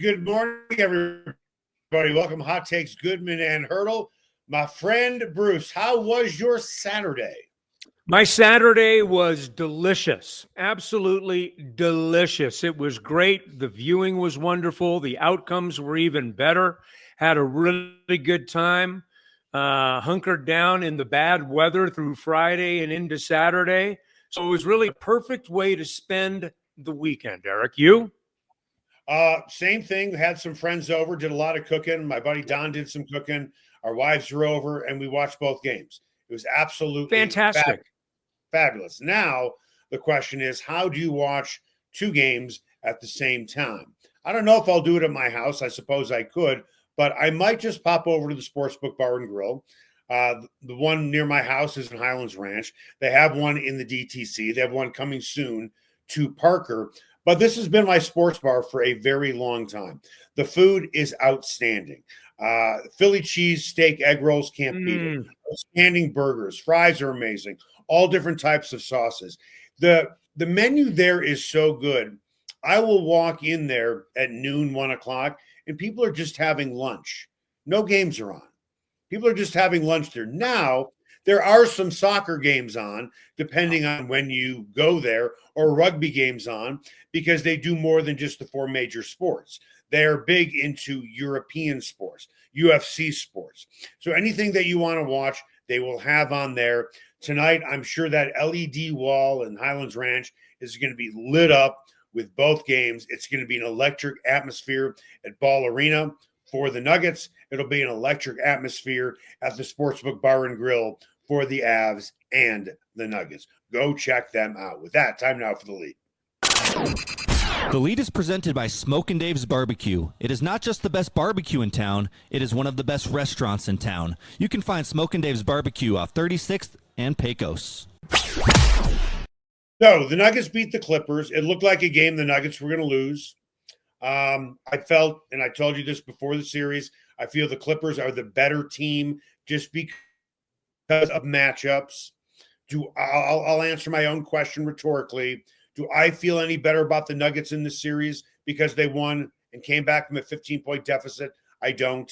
Good morning, everybody. Welcome, Hot Takes, Goodman and Haertl. My friend Bruce, how was your Saturday? My Saturday was delicious, absolutely delicious. It was great. The viewing was wonderful. The outcomes were even better. Had a really good time. Hunkered down in the bad weather through Friday and into Saturday. So it was really a perfect way to spend the weekend, Eric. You? Same thing. Had some friends over, did a lot of cooking. My buddy Don did some cooking. Our wives were over, and we watched both games. It was absolutely Fantastic. Fabulous. Now, the question is, how do you watch two games at the same time? I don't know if I'll do it at my house. I suppose I could, but I might just pop over to the Sportsbook Bar and Grill. The one near my house is in Highlands Ranch. They have one in the DTC. They have one coming soon to Parker. But this has been my sports bar for a very long time. The food is outstanding. Philly cheese steak egg rolls can't beat it. Outstanding burgers. Fries are amazing. All different types of sauces. The menu there is so good. I will walk in there at noon, 1 o'clock, and people are just having lunch. No games are on. People are just having lunch there. Now, there are some soccer games on, depending on when you go there, or rugby games on, because they do more than just the four major sports. They are big into European sports, UFC sports. So anything that you want to watch, they will have on there. Tonight, I'm sure that LED wall in Highlands Ranch is going to be lit up with both games. It's going to be an electric atmosphere at Ball Arena for the Nuggets. It'll be an electric atmosphere at the Sportsbook Bar and Grill for the Avs and the Nuggets. Go check them out. With that, time now for the lead. The lead is presented by Smokin' Dave's Barbecue. It is not just the best barbecue in town, it is one of the best restaurants in town. You can find Smokin' Dave's Barbecue off 36th and Pecos. So the Nuggets beat the Clippers. It looked like a game the Nuggets were going to lose. I felt, and I told you this before the series, I feel the Clippers are the better team just because of matchups. I'll answer my own question rhetorically. Do I feel any better about the Nuggets in this series because they won and came back from a 15-point deficit? I don't.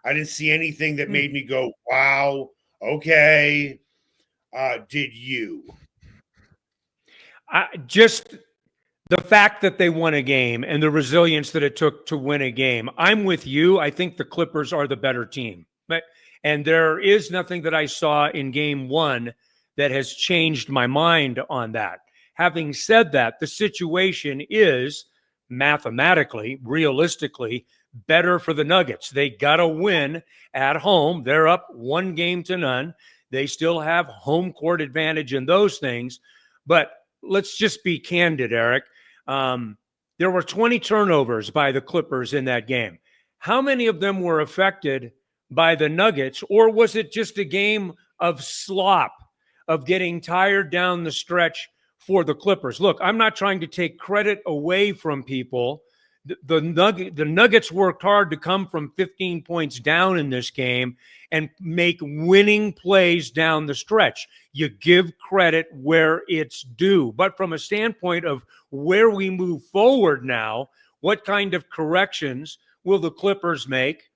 I didn't see anything that made me go, wow, okay. Did you? Just the fact that they won a game and the resilience that it took to win a game. I'm with you. I think the Clippers are the better team. And there is nothing that I saw in game one that has changed my mind on that. Having said that, the situation is mathematically, realistically, better for the Nuggets. They got to win at home. They're up 1-0. They still have home court advantage in those things. But let's just be candid, Eric. There were 20 turnovers by the Clippers in that game. How many of them were affected by the Nuggets, or was it just a game of slop, of getting tired down the stretch for the Clippers? Look, I'm not trying to take credit away from people. The Nuggets worked hard to come from 15 points down in this game and make winning plays down the stretch. You give credit where it's due. But from a standpoint of where we move forward now, what kind of corrections will the Clippers make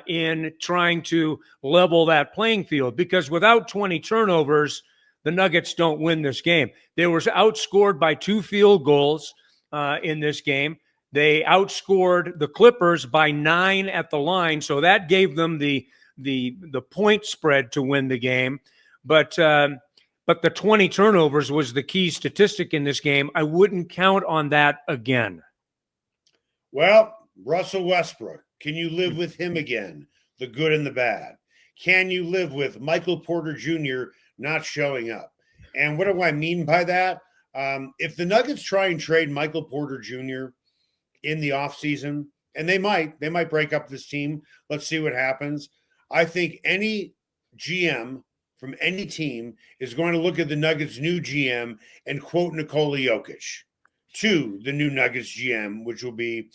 in trying to level that playing field? Because without 20 turnovers, the Nuggets don't win this game. They were outscored by 2 field goals in this game. They outscored the Clippers by 9 at the line, so that gave them the point spread to win the game. But the 20 turnovers was the key statistic in this game. I wouldn't count on that again. Well, Russell Westbrook, can you live with him again? The good and the bad. Can you live with Michael Porter Jr. not showing up? And what do I mean by that? If the Nuggets try and trade Michael Porter Jr. in the offseason, and they might break up this team. Let's see what happens. I think any GM from any team is going to look at the Nuggets' new GM and quote Nikola Jokic to the new Nuggets GM, which will be,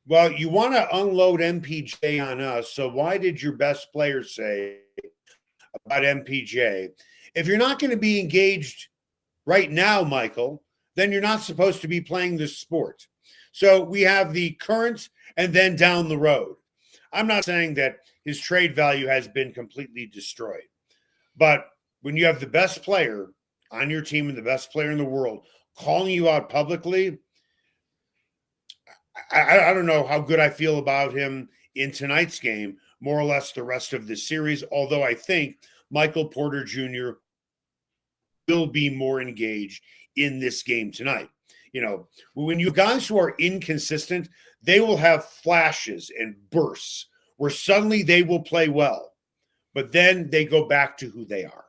well, you want to unload MPJ on us, so why did your best player say about MPJ? If you're not going to be engaged right now, Michael, then you're not supposed to be playing this sport. So we have the current and then down the road. I'm not saying that his trade value has been completely destroyed, but when you have the best player on your team and the best player in the world calling you out publicly, I don't know how good I feel about him in tonight's game, more or less the rest of the series, although I think Michael Porter Jr. will be more engaged in this game tonight. You know, when you guys who are inconsistent, they will have flashes and bursts where suddenly they will play well, but then they go back to who they are.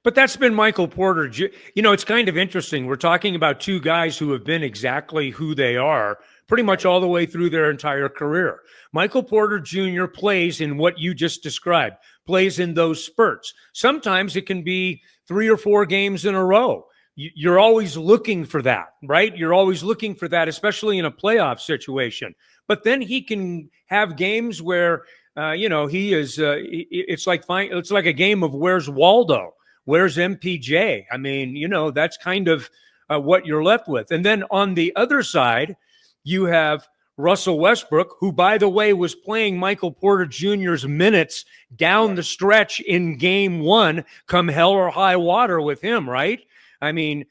But that's been Michael Porter. You know, it's kind of interesting. We're talking about two guys who have been exactly who they are pretty much all the way through their entire career. Michael Porter Jr. plays in what you just described, plays in those spurts. Sometimes it can be 3 or 4 games in a row. You're always looking for that, right? You're always looking for that, especially in a playoff situation. But then he can have games where, he is. It's like a game of where's Waldo. Where's MPJ? I mean, that's kind of what you're left with. And then on the other side, you have Russell Westbrook, who, by the way, was playing Michael Porter Jr.'s minutes down the stretch in game 1, come hell or high water with him, right? I mean,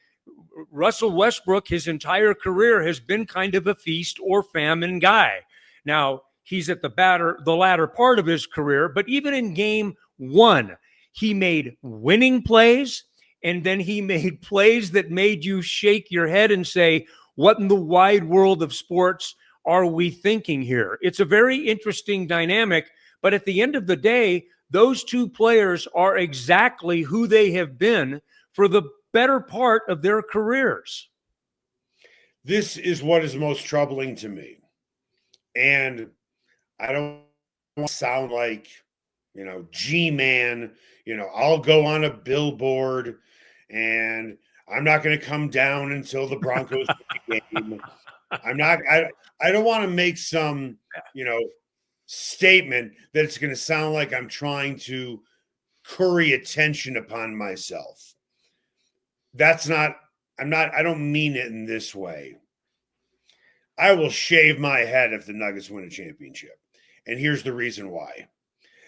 Russell Westbrook, his entire career has been kind of a feast or famine guy. Now, he's at the latter part of his career, but even in game 1, he made winning plays, and then he made plays that made you shake your head and say, what in the wide world of sports are we thinking here? It's a very interesting dynamic, but at the end of the day, those two players are exactly who they have been for the better part of their careers. This is what is most troubling to me. And I don't want to sound like, G-man, I'll go on a billboard and I'm not going to come down until the Broncos win the game. I don't want to make some, statement that it's going to sound like I'm trying to curry attention upon myself. I don't mean it in this way. I will shave my head if the Nuggets win a championship. And here's the reason why.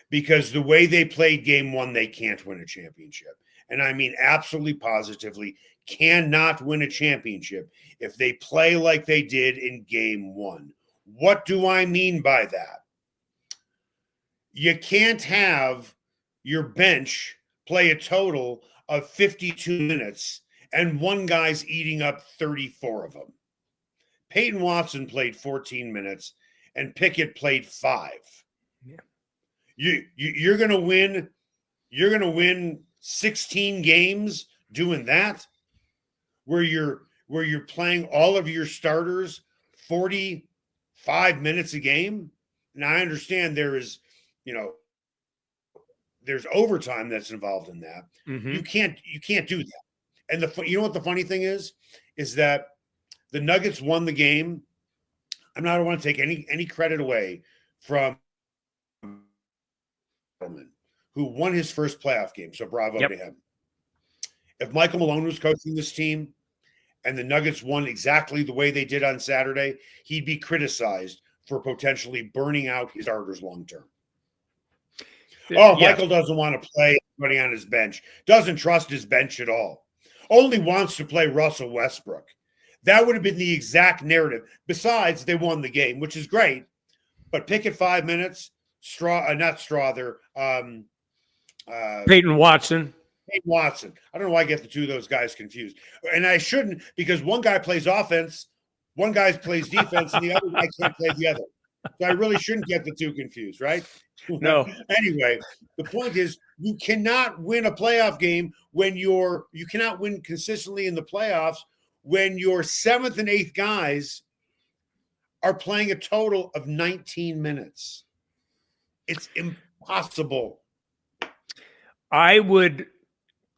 Because the way they played game 1, they can't win a championship. And I mean absolutely positively cannot win a championship if they play like they did in game 1. What do I mean by that? You can't have your bench play a total of 52 minutes and one guy's eating up 34 of them. Peyton Watson played 14 minutes and Pickett played 5. Yeah. You're going to win. You're going to win 16 games doing that, where you're playing all of your starters 45 minutes a game. And I understand there's overtime that's involved in that. Mm-hmm. You can't do that. And you know what the funny thing is that the Nuggets won the game. I don't want to take any credit away from who won his first playoff game. So bravo to him. If Michael Malone was coaching this team and the Nuggets won exactly the way they did on Saturday, he'd be criticized for potentially burning out his starters long term. Michael doesn't want to play anybody on his bench. Doesn't trust his bench at all. Only wants to play Russell Westbrook. That would have been the exact narrative. Besides, they won the game, which is great. But Pickett 5 minutes, Peyton Watson. Peyton Watson. I don't know why I get the two of those guys confused. And I shouldn't, because one guy plays offense, one guy plays defense, and the other guy can't play the other. So I really shouldn't get the two confused, right? No. Anyway, the point is you cannot win a playoff game you cannot win consistently in the playoffs when your 7th and 8th guys are playing a total of 19 minutes. It's impossible. I would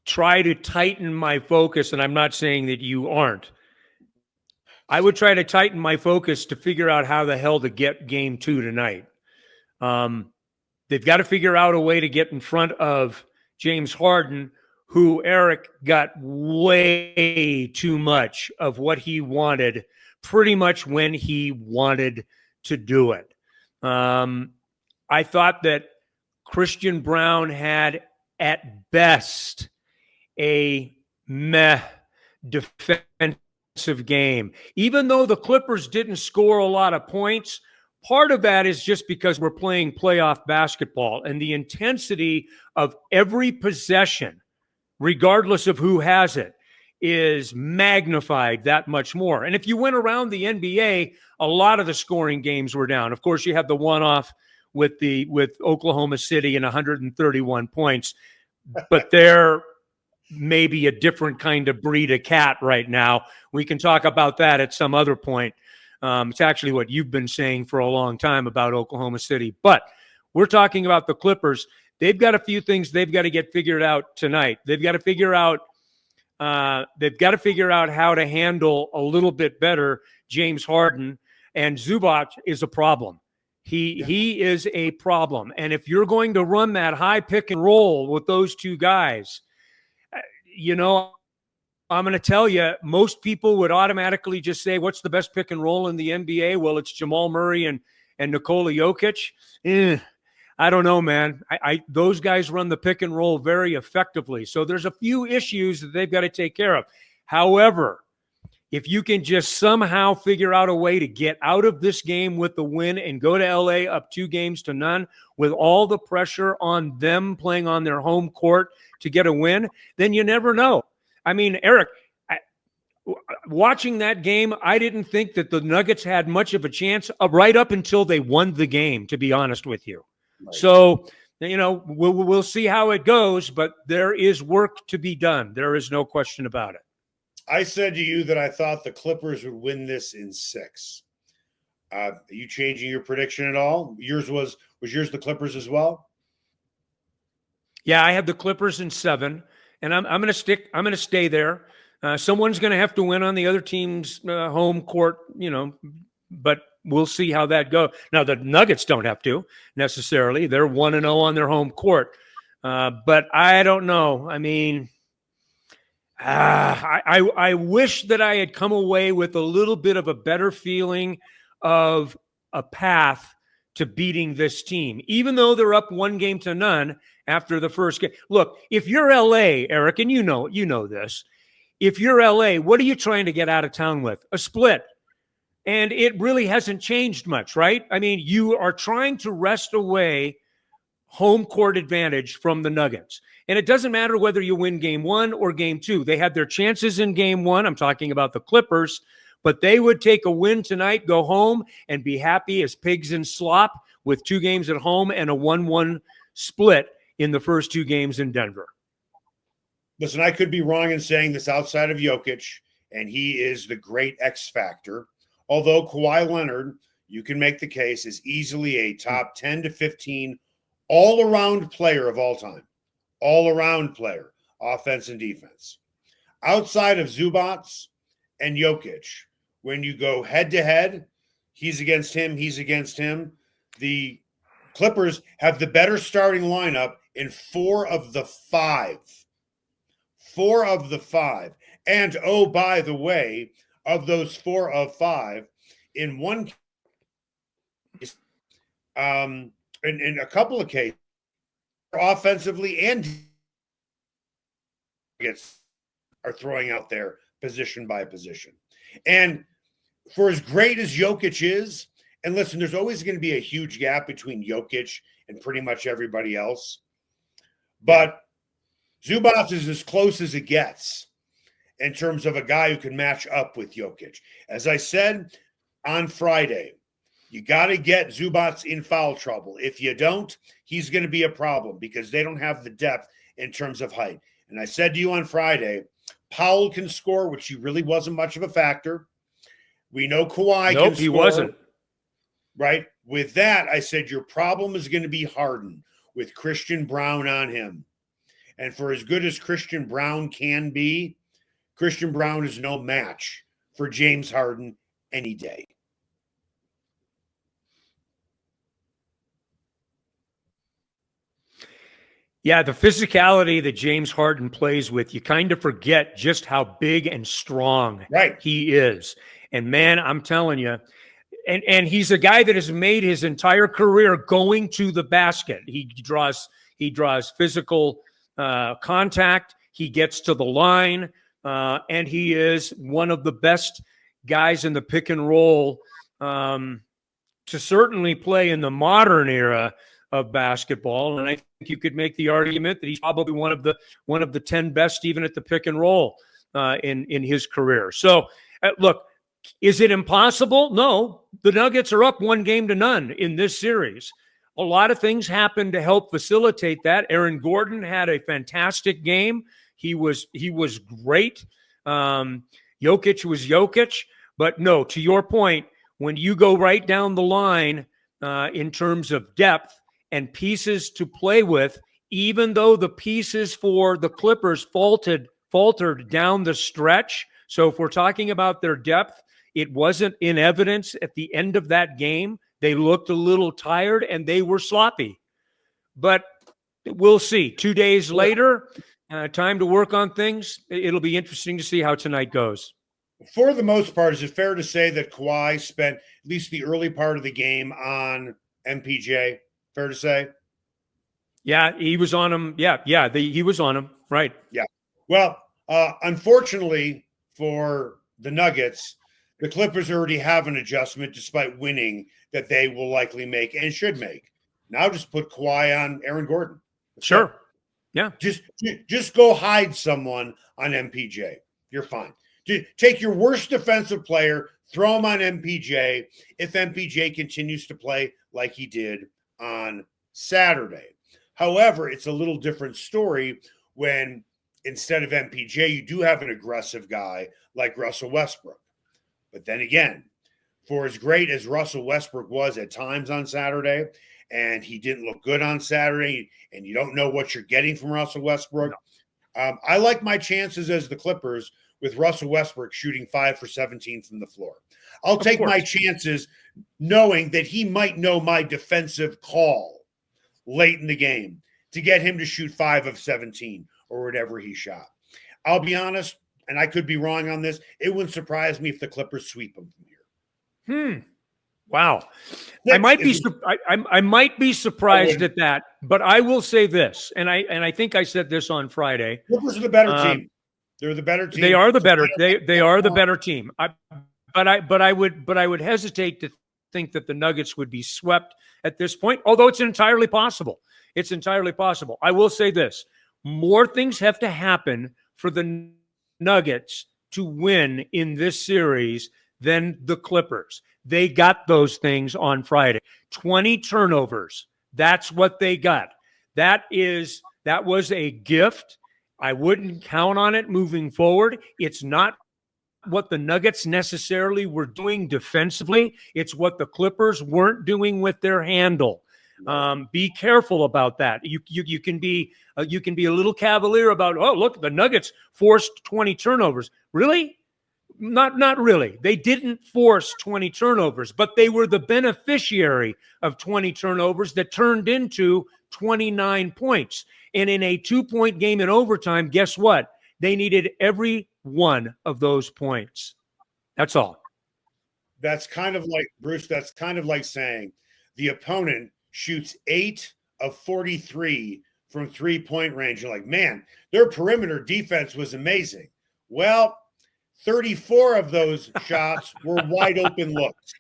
try to tighten my focus, and I'm not saying that you aren't. I would try to tighten my focus to figure out how the hell to get game 2 tonight. They've got to figure out a way to get in front of James Harden, who Eric got way too much of what he wanted pretty much when he wanted to do it. I thought that Christian Brown had at best a meh defensive game. Even though the Clippers didn't score a lot of points, part of that is just because we're playing playoff basketball, and the intensity of every possession, regardless of who has it, is magnified that much more. And if you went around the NBA, a lot of the scoring games were down. Of course, you have the one-off with Oklahoma City and 131 points, but they're maybe a different kind of breed of cat right now. We can talk about that at some other point. It's actually what you've been saying for a long time about Oklahoma City. But we're talking about the Clippers. They've got a few things they've got to get figured out tonight. They've got to figure out how to handle a little bit better James Harden, and Zubac is a problem. He is a problem. And if you're going to run that high pick and roll with those two guys, I'm going to tell you, most people would automatically just say, what's the best pick and roll in the NBA? Well, it's Jamal Murray and Nikola Jokic. I don't know, man. Those guys run the pick and roll very effectively. So there's a few issues that they've got to take care of. However, if you can just somehow figure out a way to get out of this game with the win and go to LA up 2-0 with all the pressure on them playing on their home court to get a win, then you never know. I mean, Eric, watching that game, I didn't think that the Nuggets had much of a chance right up until they won the game, to be honest with you. Right. So, we'll see how it goes, but there is work to be done. There is no question about it. I said to you that I thought the Clippers would win this in 6. Are you changing your prediction at all? Was yours the Clippers as well? Yeah, I have the Clippers in 7, and I'm going to stay there. Someone's going to have to win on the other team's home court, but we'll see how that goes. Now, the Nuggets don't have to necessarily. They're 1-0 on their home court. But I don't know. I mean, I wish that I had come away with a little bit of a better feeling of a path to beating this team, even though they're up 1-0 after the first game. Look, if you're LA, Eric, and you know this, if you're LA, what are you trying to get out of town with? A split. And it really hasn't changed much, right? I mean, you are trying to wrest away home court advantage from the Nuggets. And it doesn't matter whether you win game 1 or game 2. They had their chances in game 1. I'm talking about the Clippers, but they would take a win tonight, go home, and be happy as pigs in slop with 2 games at home and a 1-1 split in the first 2 games in Denver. Listen, I could be wrong in saying this outside of Jokic, and he is the great X factor. Although Kawhi Leonard, you can make the case, is easily a top 10 to 15 all-around player of all time. All-around player, offense and defense. Outside of Zubac and Jokic, when you go head-to-head, he's against him, he's against him. The Clippers have the better starting lineup in 4 of the 5. 4 of the 5. And, oh, by the way, of those 4 of 5, in one case, in a couple of cases, offensively and are throwing out there position by position. And for as great as Jokic is, and listen, there's always going to be a huge gap between Jokic and pretty much everybody else. But Zubac is as close as it gets in terms of a guy who can match up with Jokic. As I said on Friday, you got to get Zubac in foul trouble. If you don't, he's going to be a problem because they don't have the depth in terms of height. And I said to you on Friday, Powell can score, which he really wasn't much of a factor. We know Kawhi can score. He wasn't. Right? With that, I said your problem is going to be Harden with Christian Brown on him. And for as good as Christian Brown can be, Christian Brown is no match for James Harden any day. Yeah, the physicality that James Harden plays with, you kind of forget just how big and strong he is. And man, I'm telling you, and he's a guy that has made his entire career going to the basket. He draws physical contact. He gets to the line, and he is one of the best guys in the pick and roll to certainly play in the modern era of basketball. And I think you could make the argument that he's probably one of the 10 best even at the pick and roll in his career. So look, is it impossible? No. The Nuggets are up 1-0 in this series. A lot of things happened to help facilitate that. Aaron Gordon had a fantastic game. He was great. Jokic was Jokic. But no, to your point, when you go right down the line in terms of depth and pieces to play with, even though the pieces for the Clippers faltered down the stretch. So if we're talking about their depth, it wasn't in evidence at the end of that game. They looked a little tired and they were sloppy. But we'll see. 2 days later, time to work on things. It'll be interesting to see how tonight goes. For the most part, is it fair to say that Kawhi spent at least the early part of the game on MPJ? Fair to say? Yeah, he was on him. He was on him. Right. Yeah. Well, unfortunately for the Nuggets, the Clippers already have an adjustment despite winning that they will likely make and should make. Now just put Kawhi on Aaron Gordon. Sure. Yeah. Just go hide someone on MPJ. You're fine. Take your worst defensive player, throw him on MPJ if MPJ continues to play like he did on Saturday. However, it's a little different story when instead of MPJ, you do have an aggressive guy like Russell Westbrook. But then again, for as great as Russell Westbrook was at times on Saturday, and he didn't look good on Saturday, and you don't know what you're getting from Russell Westbrook, I like my chances as the Clippers with Russell Westbrook shooting 5 for 17 from the floor. I'll take my chances knowing that he might know my defensive call late in the game to get him to shoot 5 of 17 or whatever he shot. I'll be honest, and I could be wrong on this, it wouldn't surprise me if the Clippers sweep him from here. Wow. I might be surprised at that, but I will say this, and I think I said this on Friday. Clippers are the better team. They're the better team. They are the better. They are the better team. But I would hesitate to think that the Nuggets would be swept at this point. Although it's entirely possible. It's entirely possible. I will say this: more things have to happen for the Nuggets to win in this series than the Clippers. They got those things on Friday. 20 turnovers. That's what they got. That was a gift. I wouldn't count on it moving forward. It's not what the Nuggets necessarily were doing defensively. It's what the Clippers weren't doing with their handle. Be careful about that. You can be a little cavalier about, oh, look, the Nuggets forced 20 turnovers. Really? Not really. They didn't force 20 turnovers, but they were the beneficiary of 20 turnovers that turned into 29 points. And in a 2-point game in overtime, guess what? They needed every one of those points. That's all. That's kind of like, Bruce, that's kind of like saying the opponent shoots 8 of 43 from 3-point range. You're like, man, their perimeter defense was amazing. Well, 34 of those shots were wide open looks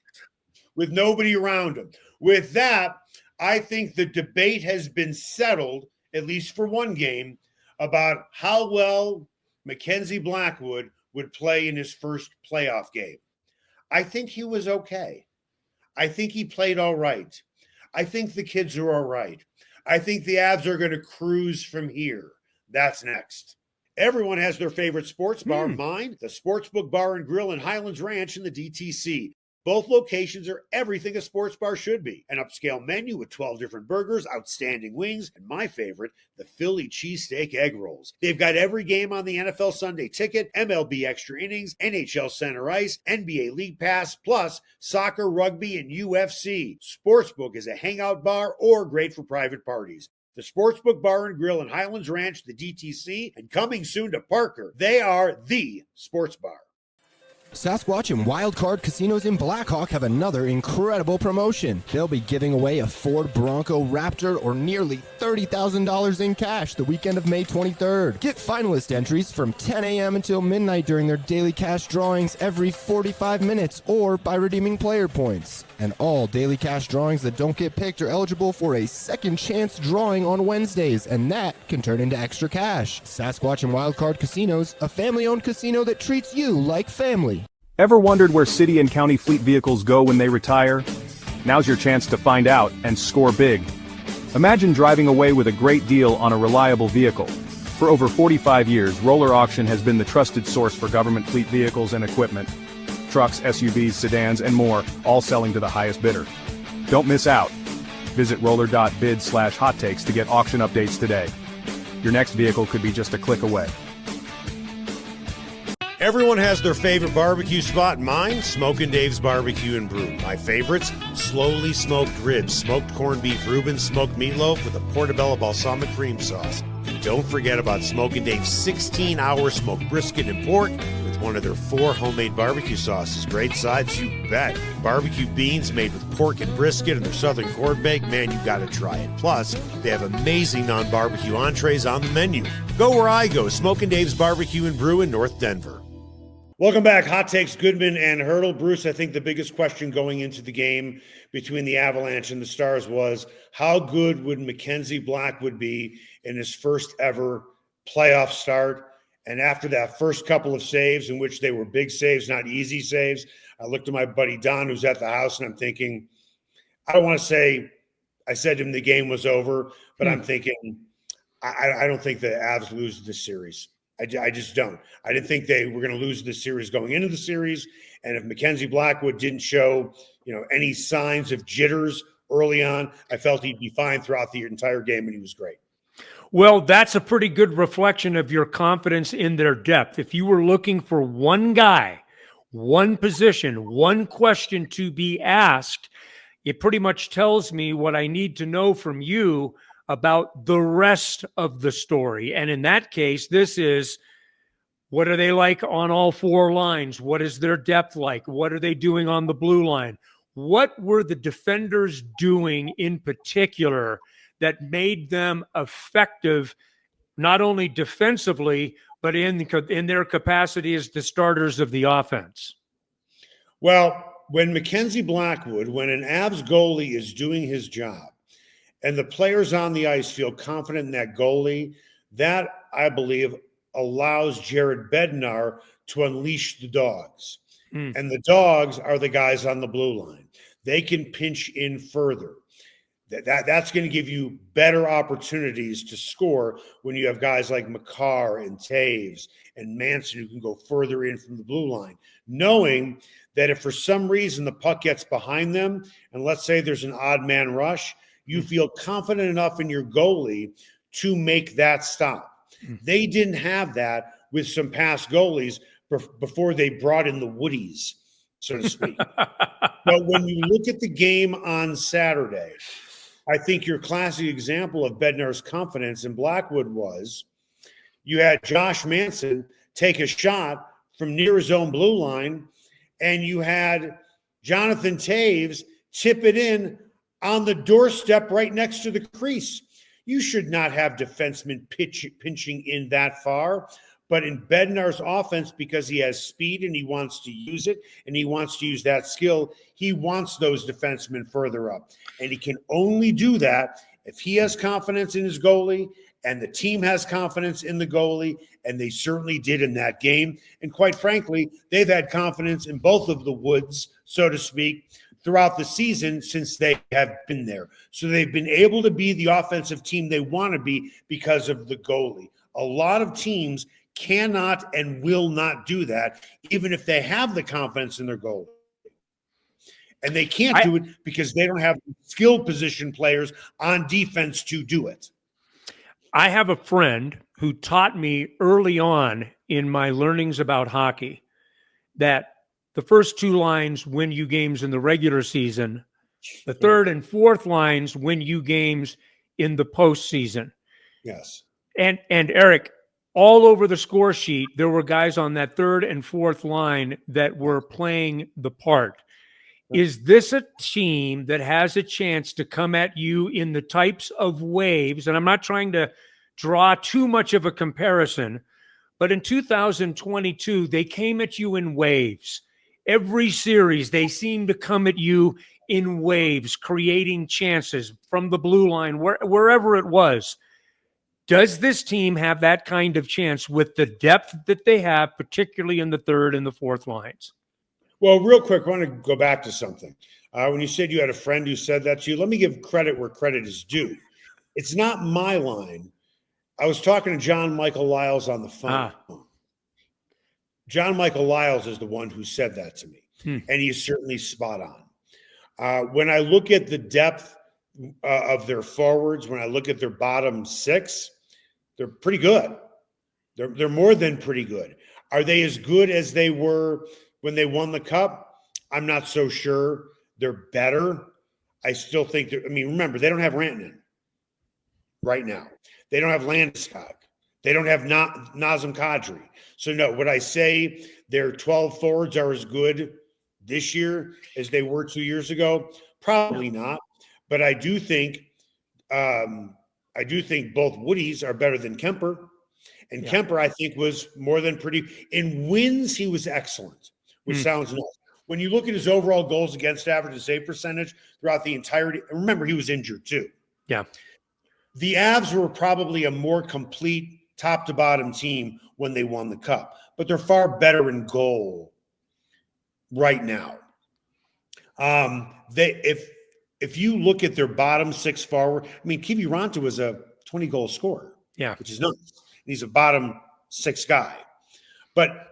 with nobody around them. With that, I think the debate has been settled, at least for one game, about how well Mackenzie Blackwood would play in his first playoff game. I think he was okay. I think he played all right. I think the kids are all right. I think the Avs are going to cruise from here. That's next. Everyone has their favorite sports bar. Mine, the Sportsbook Bar and Grill in Highlands Ranch in the DTC. Both locations are everything a sports bar should be. An upscale menu with 12 different burgers, outstanding wings, and my favorite, the Philly cheesesteak egg rolls. They've got every game on the NFL Sunday Ticket, MLB Extra Innings, NHL Center Ice, NBA League Pass, plus soccer, rugby, and UFC. Sportsbook is a hangout bar or great for private parties. The Sportsbook Bar and Grill in Highlands Ranch, the DTC, and coming soon to Parker. They are the sports bar. Sasquatch and Wildcard Casinos in Blackhawk have another incredible promotion. They'll be giving away a Ford Bronco Raptor or nearly $30,000 in cash the weekend of May 23rd. Get finalist entries from 10 a.m. until midnight during their daily cash drawings every 45 minutes or by redeeming player points. And all daily cash drawings that don't get picked are eligible for a second chance drawing on Wednesdays, and that can turn into extra cash. Sasquatch and Wildcard Casinos, a family-owned casino that treats you like family. Ever wondered where city and county fleet vehicles go when they retire? Now's your chance to find out and score big. Imagine driving away with a great deal on a reliable vehicle. For over 45 years, Roller Auction has been the trusted source for government fleet vehicles and equipment. Trucks, SUVs, sedans, and more, all selling to the highest bidder. Don't miss out. Visit roller.bid/hot takes to get auction updates today. Your next vehicle could be just a click away. Everyone has their favorite barbecue spot. Mine, Smokin' Dave's Barbecue and Brew. My favorites, slowly smoked ribs, smoked corned beef Reuben, smoked meatloaf with a portobello balsamic cream sauce. And don't forget about Smokin' Dave's 16-hour smoked brisket and pork with one of their 4 homemade barbecue sauces. Great sides, you bet. Barbecue beans made with pork and brisket and their southern corned bake. Man, you gotta try it. Plus, they have amazing non-barbecue entrees on the menu. Go where I go, Smokin' Dave's Barbecue and Brew in North Denver. Welcome back. Hot Takes, Goodman and Haertl. Bruce, I think the biggest question going into the game between the Avalanche and the Stars was how good would Mackenzie Blackwood be in his first ever playoff start? And after that first couple of saves, in which they were big saves, not easy saves, I looked at my buddy Don, who's at the house, and I'm thinking, I don't want to say I said to him the game was over, but I'm thinking, I don't think the Avs lose this series. I just don't. I didn't think they were going to lose this series going into the series. And if Mackenzie Blackwood didn't show, any signs of jitters early on, I felt he'd be fine throughout the entire game, and he was great. Well, that's a pretty good reflection of your confidence in their depth. If you were looking for one guy, one position, one question to be asked, it pretty much tells me what I need to know from you about the rest of the story. And in that case, this is, what are they like on all 4 lines? What is their depth like? What are they doing on the blue line? What were the defenders doing in particular that made them effective, not only defensively, but in their capacity as the starters of the offense? Well, when Mackenzie Blackwood, when an Avs goalie is doing his job, and the players on the ice feel confident in that goalie, that, I believe, allows Jared Bednar to unleash the dogs. And the dogs are the guys on the blue line. They can pinch in further. That's going to give you better opportunities to score when you have guys like Makar and Taves and Manson who can go further in from the blue line, knowing that if for some reason the puck gets behind them, and let's say there's an odd man rush, you feel confident enough in your goalie to make that stop. They didn't have that with some past goalies before they brought in the Woodies, so to speak. But when you look at the game on Saturday, I think your classic example of Bednar's confidence in Blackwood was you had Josh Manson take a shot from near his own blue line, and you had Jonathan Taves tip it in on the doorstep right next to the crease. You should not have defensemen pinching in that far. But in Bednar's offense, because he has speed and he wants to use it and he wants to use that skill, he wants those defensemen further up. And he can only do that if he has confidence in his goalie and the team has confidence in the goalie, and they certainly did in that game. And quite frankly, they've had confidence in both of the Woods, so to speak, throughout the season since they have been there. So they've been able to be the offensive team they want to be because of the goalie. A lot of teams cannot and will not do that, even if they have the confidence in their goalie. And they can't do it because they don't have skilled position players on defense to do it. I have a friend who taught me early on in my learnings about hockey that the first 2 lines win you games in the regular season. The third and fourth lines win you games in the postseason. Yes. And Eric, all over the score sheet, there were guys on that third and fourth line that were playing the part. Is this a team that has a chance to come at you in the types of waves? And I'm not trying to draw too much of a comparison, but in 2022, they came at you in waves. Every series, they seem to come at you in waves, creating chances from the blue line, wherever it was. Does this team have that kind of chance with the depth that they have, particularly in the third and the fourth lines? Well, real quick, I want to go back to something. When you said you had a friend who said that to you, let me give credit where credit is due. It's not my line. I was talking to John Michael Lyles on the phone. John Michael Lyles is the one who said that to me, and he's certainly spot on. When I look at the depth of their forwards, when I look at their bottom six, they're pretty good. They're more than pretty good. Are they as good as they were when they won the cup? I'm not so sure. They're better. I still think remember, they don't have Rantanen right now. They don't have Landeskog. They don't have Nazem Kadri. So no, would I say their 12 forwards are as good this year as they were 2 years ago? Probably not. But I do think both Woodies are better than Kemper. And Kemper, I think, was more than pretty. In wins, he was excellent, which sounds nice. When you look at his overall goals against average and save percentage throughout the entirety, remember, he was injured too. Yeah. The Avs were probably a more complete top-to-bottom team when they won the cup, but they're far better in goal right now. If you look at their bottom six forward, Kivi Ranta was a 20-goal scorer, which is nuts. He's a bottom six guy. But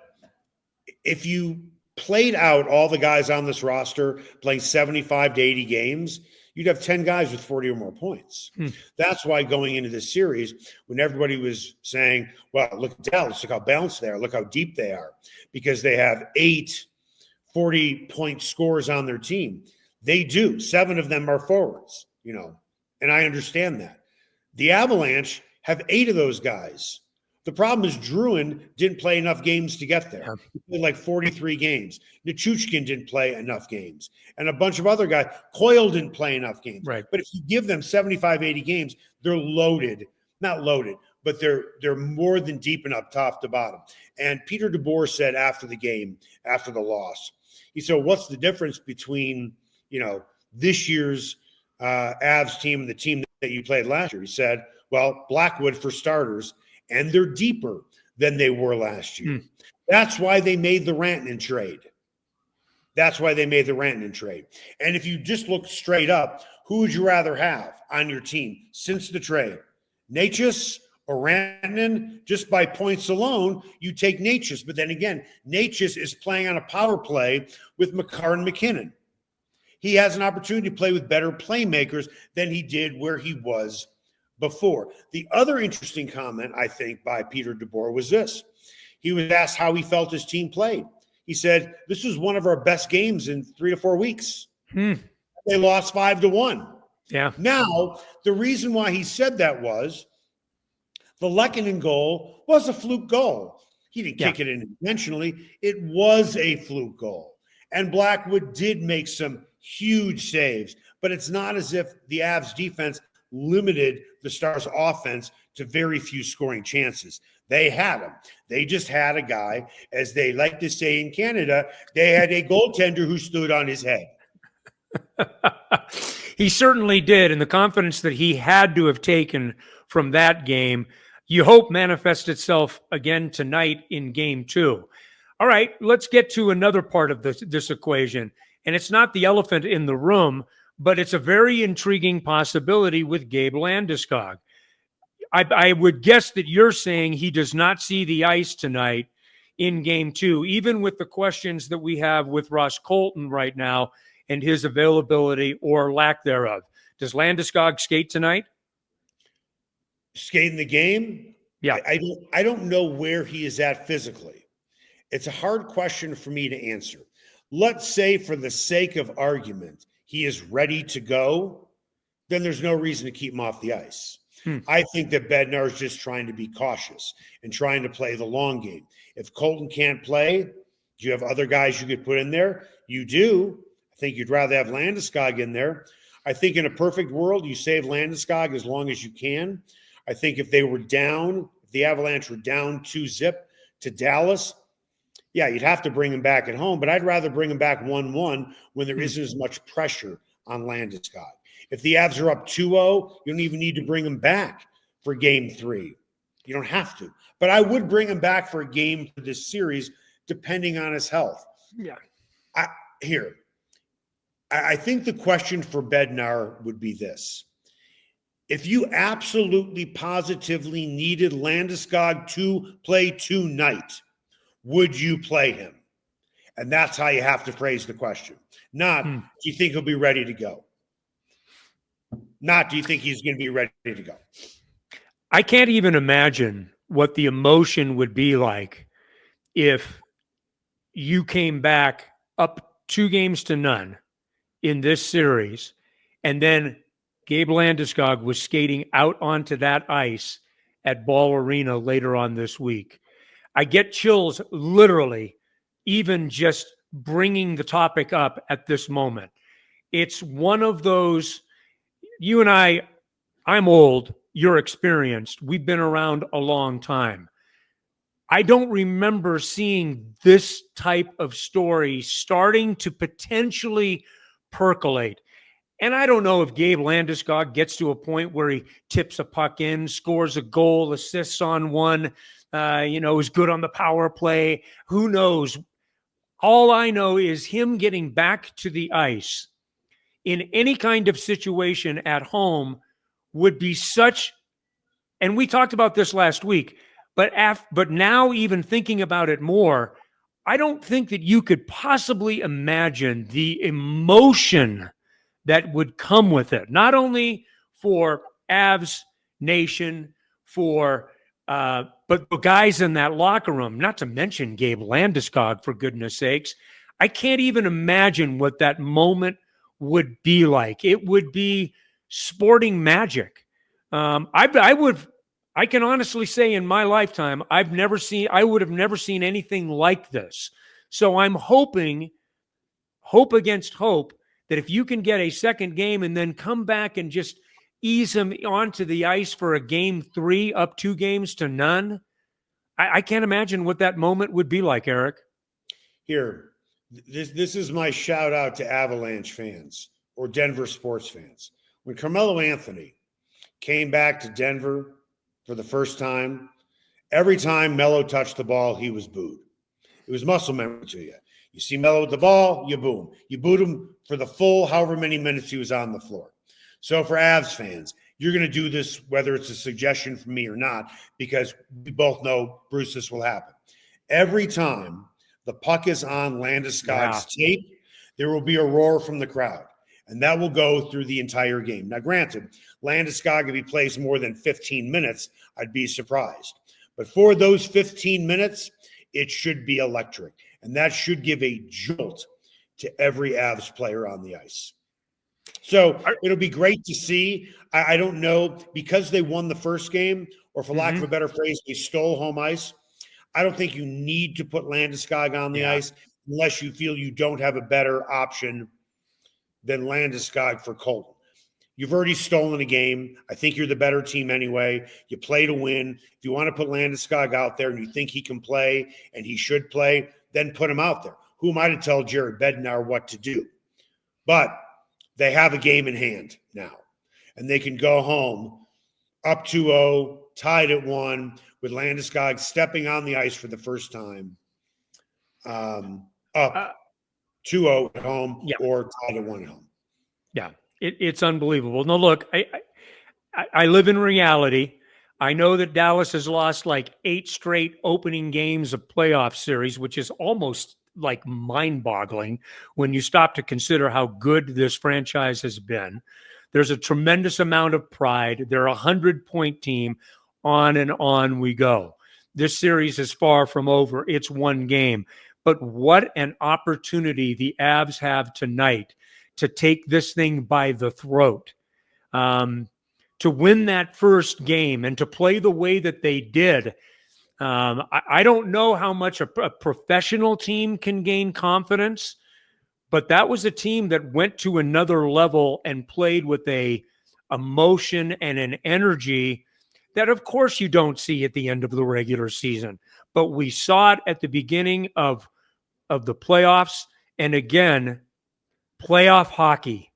if you played out all the guys on this roster playing 75 to 80 games, you'd have 10 guys with 40 or more points. That's why going into this series, when everybody was saying, well, look at Dallas, look how balanced they are, look how deep they are, because they have 8 40-point scorers on their team. They do. 7 of them are forwards, and I understand that. The Avalanche have 8 of those guys. The problem is Druin didn't play enough games to get there. He played like 43 games. Nichushkin didn't play enough games. And a bunch of other guys. Coyle didn't play enough games. Right. But if you give them 75, 80 games, they're loaded. Not loaded, but they're more than deep enough top to bottom. And Peter DeBoer said after the game, after the loss, he said, what's the difference between, this year's Avs team and the team that you played last year? He said, well, Blackwood for starters, and they're deeper than they were last year. That's why they made the Rantanen trade. And if you just look straight up, who would you rather have on your team since the trade? Natchez or Rantanen? Just by points alone, you take Natchez. But then again, Natchez is playing on a power play with Makar and McKinnon. He has an opportunity to play with better playmakers than he did where he was before. The other interesting comment, I think, by Peter DeBoer was this. He was asked how he felt his team played. He said, this was one of our best games in 3 to 4 weeks. They lost 5-1. Yeah. Now, the reason why he said that was the Lehkonen goal was a fluke goal. He didn't kick it in intentionally. It was a fluke goal. And Blackwood did make some huge saves, but it's not as if the Avs defense limited the Stars' offense to very few scoring chances. They had them. They just had a guy, as they like to say in Canada, they had a goaltender who stood on his head. He certainly did, and the confidence that he had to have taken from that game, you hope manifests itself again tonight in Game 2. All right, let's get to another part of this equation, and it's not the elephant in the room, but it's a very intriguing possibility with Gabe Landeskog. I would guess that you're saying he does not see the ice tonight in Game 2, even with the questions that we have with Ross Colton right now and his availability or lack thereof. Does Landeskog skate tonight? Skate in the game? Yeah. I don't know where he is at physically. It's a hard question for me to answer. Let's say, for the sake of argument, he is ready to go, then there's no reason to keep him off the ice. I think that Bednar is just trying to be cautious and trying to play the long game. If Colton can't play, do you have other guys you could put in there? You do. I think you'd rather have Landeskog in there. I think in a perfect world, you save Landeskog as long as you can. I think if they were down, if the Avalanche were down 2-0 to Dallas, yeah, you'd have to bring him back at home, but I'd rather bring him back 1-1 when there isn't as much pressure on Landeskog. If the Avs are up 2-0, you don't even need to bring him back for game 3. You don't have to. But I would bring him back for a game for this series, depending on his health. Yeah. I think the question for Bednar would be this. If you absolutely positively needed Landeskog to play tonight, would you play him? And that's how you have to phrase the question. Not, do you think he'll be ready to go? Not, do you think he's going to be ready to go? I can't even imagine what the emotion would be like if you came back up 2-0 in this series, and then Gabe Landeskog was skating out onto that ice at Ball Arena later on this week. I get chills literally, even just bringing the topic up at this moment. It's one of those, you and I'm old, you're experienced. We've been around a long time. I don't remember seeing this type of story starting to potentially percolate. And I don't know if Gabe Landeskog gets to a point where he tips a puck in, scores a goal, assists on one, is good on the power play. Who knows? All I know is him getting back to the ice in any kind of situation at home would be such, and we talked about this last week, but now even thinking about it more, I don't think that you could possibly imagine the emotion that would come with it, not only for Avs Nation, but the guys in that locker room, not to mention Gabe Landeskog, for goodness sakes. I can't even imagine what that moment would be like. It would be sporting magic. I can honestly say in my lifetime, I would have never seen anything like this. So I'm hope against hope, that if you can get a second game and then come back and just ease him onto the ice for a game 3 up 2-0, I can't imagine what that moment would be like, Eric. Here, this is my shout out to Avalanche fans or Denver sports fans. When Carmelo Anthony came back to Denver for the first time, every time Melo touched the ball, he was booed. It was muscle memory to you. You see Melo with the ball, you boo him. You booed him for the full however many minutes he was on the floor. So for Avs fans, you're going to do this whether it's a suggestion from me or not, because we both know, Bruce, this will happen. Every time the puck is on Landeskog's tape, there will be a roar from the crowd, and that will go through the entire game. Now, granted, Landeskog, if he plays more than 15 minutes, I'd be surprised. But for those 15 minutes, it should be electric, and that should give a jolt to every Avs player on the ice. So it'll be great to see. I don't know, because they won the first game, or for lack of a better phrase, they stole home ice. I don't think you need to put Landeskog on the ice unless you feel you don't have a better option than Landeskog for Colton. You've already stolen a game. I think you're the better team anyway. You play to win. If you want to put Landeskog out there and you think he can play and he should play, then put him out there. Who am I to tell Jared Bednar what to do? But they have a game in hand now, and they can go home up 2-0, tied at 1, with Landeskog stepping on the ice for the first time, up 2-0 at home or tied at 1 at home. Yeah, it's unbelievable. No, look, I live in reality. I know that Dallas has lost like 8 straight opening games of playoff series, which is almost like mind-boggling when you stop to consider how good this franchise has been. There's a tremendous amount of pride. They're a 100-point team. On and on we go. This series is far from over. It's one game. But what an opportunity the Avs have tonight to take this thing by the throat. to win that first game and to play the way that they did. I don't know how much a professional team can gain confidence, but that was a team that went to another level and played with a emotion and an energy that, of course, you don't see at the end of the regular season. But we saw it at the beginning of the playoffs. And again, playoff hockey.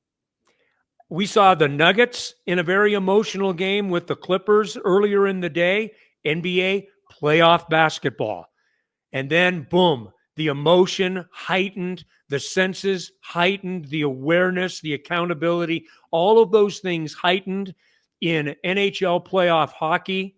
We saw the Nuggets in a very emotional game with the Clippers earlier in the day, NBA playoff basketball. And then, boom, the emotion heightened, the senses heightened, the awareness, the accountability, all of those things heightened in NHL playoff hockey.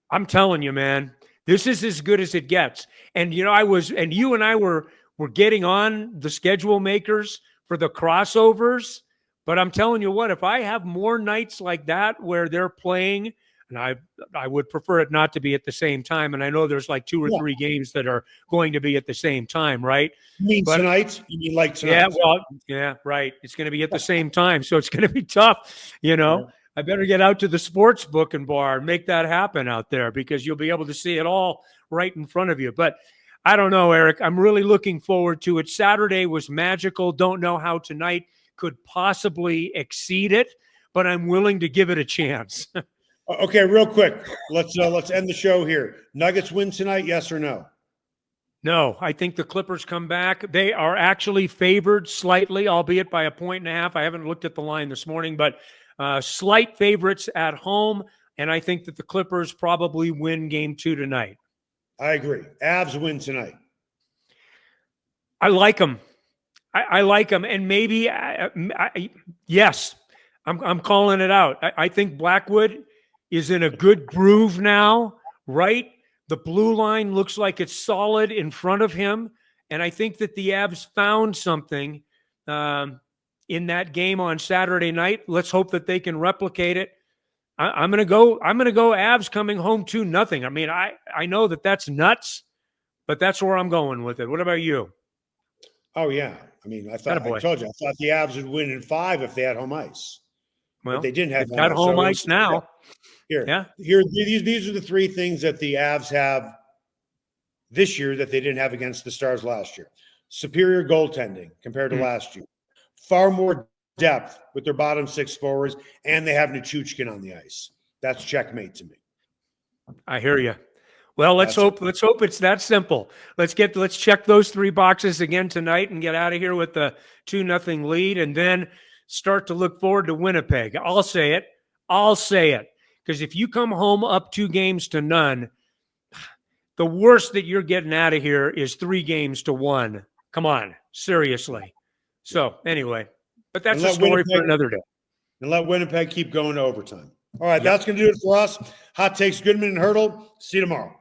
I'm telling you, man, this is as good as it gets. And, you and I were getting on the schedule makers for the crossovers. But I'm telling you what, if I have more nights like that where they're playing, and I would prefer it not to be at the same time. And I know there's like 2 or 3 games that are going to be at the same time, right? You mean tonight? You mean like tonight? Yeah, well, yeah, right. It's going to be at the same time. So it's going to be tough, Yeah. I better get out to the sports book and bar and make that happen out there, because you'll be able to see it all right in front of you. But I don't know, Eric. I'm really looking forward to it. Saturday was magical. Don't know how tonight could possibly exceed it, but I'm willing to give it a chance. Okay, real quick. Let's end the show here. Nuggets win tonight, yes or no? No, I think the Clippers come back. They are actually favored slightly, albeit by 1.5. I haven't looked at the line this morning, but slight favorites at home, and I think that the Clippers probably win game 2 tonight. I agree. Avs win tonight. I like them. I like them, and maybe yes, I'm calling it out. I think Blackwood is in a good groove now, right? The blue line looks like it's solid in front of him, and I think that the Avs found something in that game on Saturday night. Let's hope that they can replicate it. I'm gonna go Avs coming home 2-0. I mean, I know that that's nuts, but that's where I'm going with it. What about you? Oh yeah. I mean, I told you, I thought the Avs would win in 5 if they had home ice. Well, but they didn't have got home ice now. Here, yeah. These are the 3 things that the Avs have this year that they didn't have against the Stars last year. Superior goaltending compared to last year. Far more depth with their bottom 6 forwards, and they have Nichushkin on the ice. That's checkmate to me. I hear you. Well, let's hope it's that simple. Let's check those 3 boxes again tonight and get out of here with the 2-0 lead, and then start to look forward to Winnipeg. I'll say it. Because if you come home up 2-0, the worst that you're getting out of here is 3-1. Come on, seriously. So anyway, but that's a story for another day. And let Winnipeg keep going to overtime. All right, that's going to do it for us. Hot Takes, Goodman and Haertl. See you tomorrow.